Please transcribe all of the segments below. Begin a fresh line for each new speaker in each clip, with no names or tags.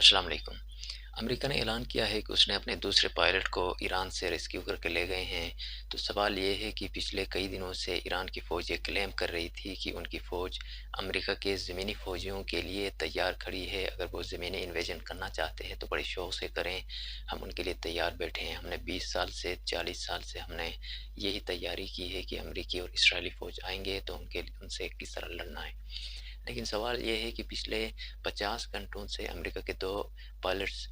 अस्सलाम वालेकुम। अमेरिका ने ऐलान किया है कि उसने अपने दूसरे पायलट को ईरान से रेस्क्यू करके ले गए हैं। तो सवाल ये है कि पिछले कई दिनों से ईरान की फ़ौज ये क्लेम कर रही थी कि उनकी फ़ौज अमेरिका के ज़मीनी फ़ौजियों के लिए तैयार खड़ी है। अगर वो ज़मीनी इन्वेजन करना चाहते हैं तो बड़े शौक़ से करें, हम उनके लिए तैयार बैठे हैं। हमने 20 साल से 40 साल से हमने यही तैयारी की है कि अमेरिकी और इज़राइली फ़ौज आएँगे तो उनसे किस तरह लड़ना है। लेकिन सवाल ये है कि पिछले 50 घंटों से अमेरिका के 2 पायलट्स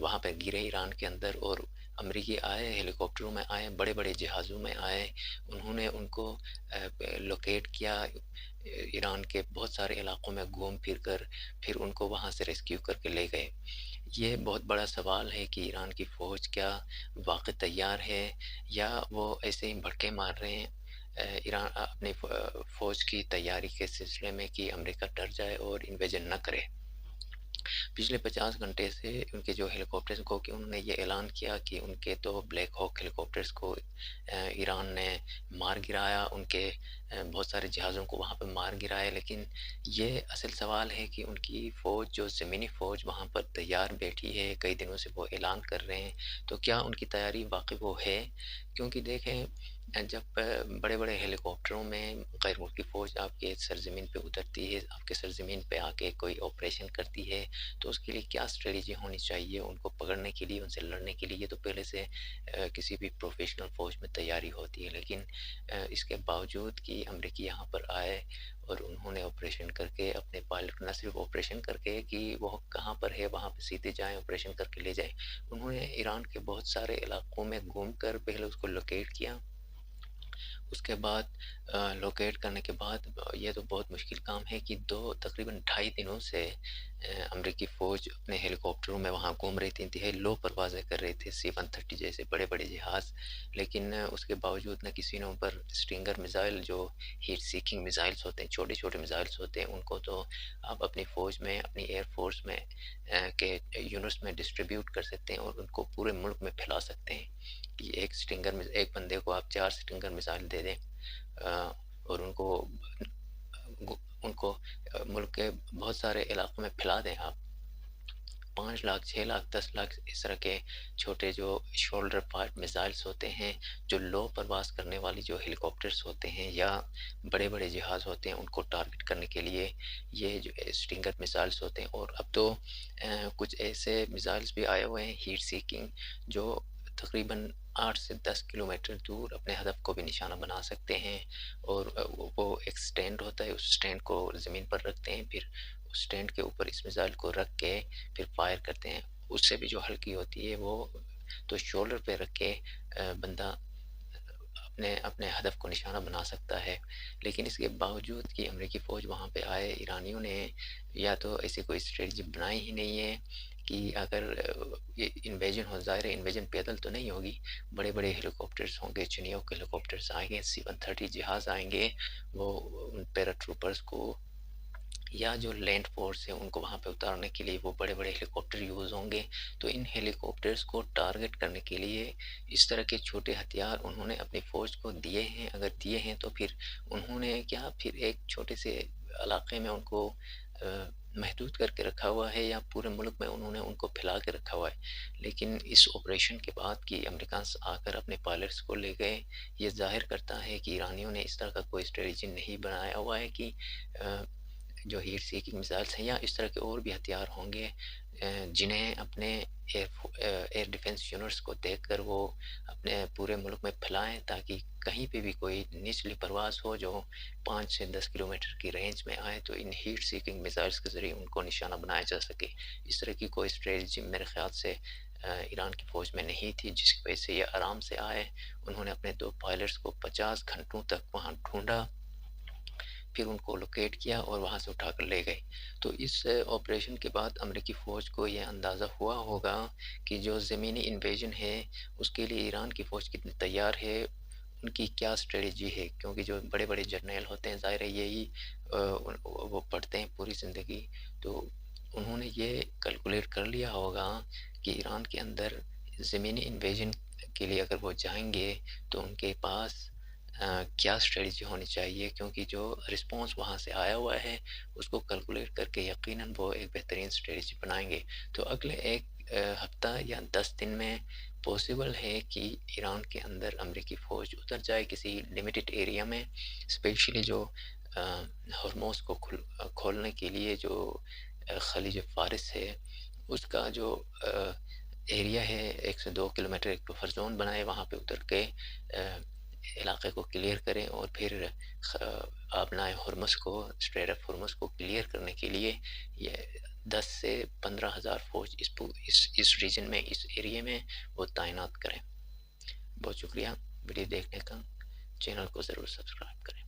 वहाँ पे गिरे ईरान के अंदर, और अमेरिकी आए, हेलीकॉप्टरों में आए, बड़े-बड़े जहाज़ों में आए। उन्होंने उनको लोकेट किया, ईरान के बहुत सारे इलाकों में घूम फिर कर फिर उनको वहाँ से रेस्क्यू करके ले गए। ये बहुत बड़ा सवाल है कि ईरान की फ़ौज क्या वाक़ई तैयार है, या वो ऐसे ही भड़के मार रहे हैं अपनी फ़ौज की तैयारी के सिलसिले में कि अमेरिका डर जाए और इन्वेजन ना करे। पिछले 50 घंटे से उनके जो हेलीकॉप्टर्स को कि उन्होंने ये ऐलान किया कि उनके तो ब्लैक हॉक हेलीकॉप्टर्स को ईरान ने मार गिराया, उनके बहुत सारे जहाज़ों को वहाँ पे मार गिराया। लेकिन ये असल सवाल है कि उनकी फ़ौज, जो ज़मीनी फ़ौज वहाँ पर तैयार बैठी है, कई दिनों से वो ऐलान कर रहे हैं, तो क्या उनकी तैयारी वाक़ई वो है? क्योंकि देखें, जब बड़े-बड़े हेलीकॉप्टरों में गैर मुल्की फ़ौज आपके सरज़मीन पे उतरती है, आपके सरज़मीन पे आके कोई ऑपरेशन करती है, तो उसके लिए क्या स्ट्रेटजी होनी चाहिए उनको पकड़ने के लिए, उनसे लड़ने के लिए? तो पहले से किसी भी प्रोफ़ेशनल फ़ौज में तैयारी होती है। लेकिन इसके बावजूद कि अमरीकी यहाँ पर आए और उन्होंने ऑपरेशन करके अपने पायलट, ना सिर्फ़ ऑपरेशन करके कि वो कहाँ पर है वहाँ पे सीधे जाएँ, ऑपरेशन करके ले जाएँ। उन्होंने ईरान के बहुत सारे इलाकों में घूमकर पहले उसको लोकेट किया। उसके बाद लोकेट करने के बाद ये तो बहुत मुश्किल काम है कि 2 तकरीबन ढाई दिनों से अमरीकी फ़ौज अपने हेलीकॉप्टरों में वहाँ घूम रही थी, इंतहाई लो परवाज़ें कर रहे थे, C-130 जैसे बड़े-बड़े जहाज़। लेकिन उसके बावजूद ना किसी ने उन पर स्टिंगर मिसाइल, जो हीट सीकिंग मिसाइल्स होते हैं, छोटे-छोटे मिसाइल्स होते हैं, उनको तो आप अपनी फ़ौज में, अपनी एयर फ़ोर्स में के यूनिट्स में डिस्ट्रीब्यूट कर सकते हैं और उनको पूरे मुल्क में फैला सकते हैं। कि एक बंदे को आप 4 स्टिंगर मिसाइल दे दें, और गु उनको मुल्क के बहुत सारे इलाकों में फैला दें आप। 5 लाख, 6 लाख, 10 लाख इस तरह के छोटे जो शोल्डर फायर मिसाइल्स होते हैं, जो लो परवाज़ करने वाली जो हेलीकॉप्टर्स होते हैं या बड़े-बड़े जहाज़ होते हैं, उनको टारगेट करने के लिए ये जो स्टिंगर मिसाइल्स होते हैं। और अब तो कुछ ऐसे मिसाइल्स भी आए हुए हैं हीट सीकिंग, जो तकरीबन 8 से 10 किलोमीटर दूर अपने हदफ को भी निशाना बना सकते हैं। और वो एक स्टैंड होता है, उस स्टैंड को ज़मीन पर रखते हैं, फिर उस स्टैंड के ऊपर इस मिसाइल को रख के फिर फायर करते हैं। उससे भी जो हल्की होती है वो तो शोल्डर पे रख के बंदा अपने अपने हदफ को निशाना बना सकता है। लेकिन इसके बावजूद कि अमेरिकी फ़ौज वहाँ पे आए, ईरानियों ने या तो ऐसी कोई स्ट्रेटजी बनाई ही नहीं है कि अगर ये इन्वेजन हो, ज़ाहिर है इन्वेजन पैदल तो नहीं होगी, बड़े-बड़े हेलीकॉप्टर्स होंगे, चिनूक हेलीकॉप्टर्स आएँगे, C-130 जहाज़ आएँगे, वो उन पैराट्रूपर्स को या जो लैंड फ़ोर्स है उनको वहाँ पे उतारने के लिए वो बड़े-बड़े हेलीकॉप्टर यूज़ होंगे। तो इन हेलीकॉप्टर्स को टारगेट करने के लिए इस तरह के छोटे हथियार उन्होंने अपनी फ़ौज को दिए हैं। अगर दिए हैं तो फिर उन्होंने क्या फिर एक छोटे से इलाके में उनको महदूद करके रखा हुआ है, या पूरे मुल्क में उन्होंने उनको फैला के रखा हुआ है। लेकिन इस ऑपरेशन के बाद कि अमेरिकन्स आकर अपने पायलट्स को ले गए, ये ज़ाहिर करता है कि ईरानियों ने इस तरह का कोई स्ट्रेटजी नहीं बनाया हुआ है कि अ, जो हीट सीकिंग मिसाइल्स हैं या इस तरह के और भी हथियार होंगे जिन्हें अपने एयर डिफेंस यूनिट्स को देखकर वो अपने पूरे मुल्क में फैलाएं, ताकि कहीं पे भी कोई निचली परवाज़ हो जो 5 से 10 किलोमीटर की रेंज में आए तो इन हीट सीकिंग मिसाइल्स के ज़रिए उनको निशाना बनाया जा सके। इस तरह की कोई स्ट्रेटजी मेरे ख़्याल से ईरान की फ़ौज में नहीं थी, जिसकी वजह से ये आराम से आए। उन्होंने अपने 2 पायलट्स को 50 घंटों तक वहाँ ढूँढा, फिर उनको लोकेट किया और वहाँ से उठाकर ले गए। तो इस ऑपरेशन के बाद अमेरिकी फ़ौज को ये अंदाज़ा हुआ होगा कि जो ज़मीनी इन्वेजन है, उसके लिए ईरान की फ़ौज कितनी तैयार है, उनकी क्या स्ट्रेटजी है। क्योंकि जो बड़े-बड़े जर्नैल होते हैं, ज़ाहिर है यही वो पढ़ते हैं पूरी ज़िंदगी। तो उन्होंने ये कैलकुलेट कर लिया होगा कि ईरान के अंदर ज़मीनी इन्वेजन के लिए अगर वो जाएँगे, तो उनके पास کیا اسٹریٹجی ہونی چاہیے، کیونکہ جو رسپانس وہاں سے آیا ہوا ہے اس کو کیلکولیٹ کر کے یقیناً وہ ایک بہترین اسٹریٹجی بنائیں گے۔ تو اگلے ایک ہفتہ یا 10 دن میں پاسبل ہے کہ ایران کے اندر امریکی فوج اتر جائے کسی لمیٹڈ ایریا میں، اسپیشلی جو ہرموز کو کھولنے کے لیے جو خلیج فارس ہے اس کا جو ایریا ہے 1 سے 2 کلومیٹر ایک بفر زون بنائے، وہاں پہ اتر کے علاقے کو کلیئر کریں، اور پھر آبنائے ہرمز کو، اسٹریٹ آف ہرمز کو کلیئر کرنے کے لیے یہ 10 سے 15 ہزار فوج اس ریجن میں، اس ایریے میں وہ تعینات کریں۔ بہت شکریہ ویڈیو دیکھنے کا، چینل کو ضرور سبسکرائب کریں۔